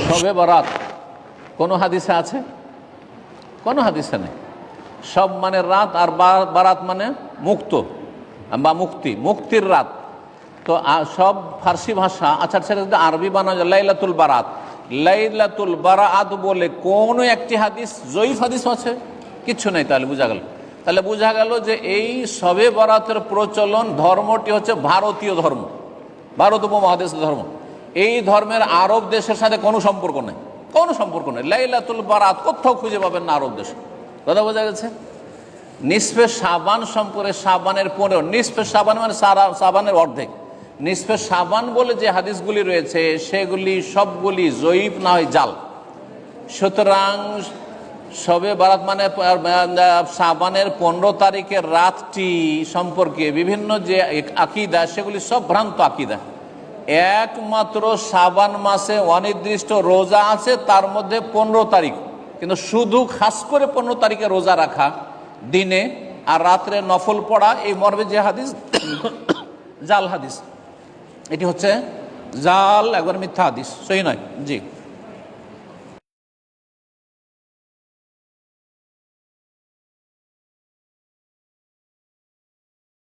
শবে বরাত কোনো হাদিসে আছে? কোনো হাদিসে নেই। সব মানে রাত, আর বারাত মানে মুক্ত বা মুক্তি, মুক্তির রাত। তো সব ফার্সি ভাষা, আচ্ছা সেটা যদি আরবি বানানো যায় লাইলাতুল বারাত, লাইলাতুল বারাত বলে কোনো একটি হাদিস, জয়ীফ হাদিস আছে? কিচ্ছু নেই। তাহলে বোঝা গেল যে এই শবে বরাতের প্রচলন ধর্মটি হচ্ছে ভারতীয় ধর্ম, ভারত উপমহাদেশের ধর্ম। এই ধর্মের আরব দেশের সাথে কোনো সম্পর্ক নেই, কোনো সম্পর্ক নেই। লাইলাতুল বারাত কোথাও খুঁজে পাবেন না আরব দেশে। কথা বোঝা গেছে? নিসফে শাবান সম্পর্কে, শাবানের 15, নিসফে শাবান মানে শাবানের অর্ধেক। নিসফে শাবান বলে যে হাদিসগুলি রয়েছে সেগুলি সবগুলি জয়ীফ না হয় জাল। সুতরাং শবে বারাত মানে শাবানের 15 তারিখের রাতটি সম্পর্কে বিভিন্ন যে আকিদা, সেগুলি সব ভ্রান্ত আকিদা। একমাত্র শাবান মাসে অনির্দিষ্ট রোজা আছে, তার মধ্যে 15 তারিখ, কিন্তু শুধু খাস করে 15 তারিখে রোজা রাখা দিনে, আর রাত্রে নফল পড়া, এই মর্মে যে হাদিস জাল হাদিস, এটি হচ্ছে জাল, একবার মিথ্যা হাদিস, সহি নয়। জি।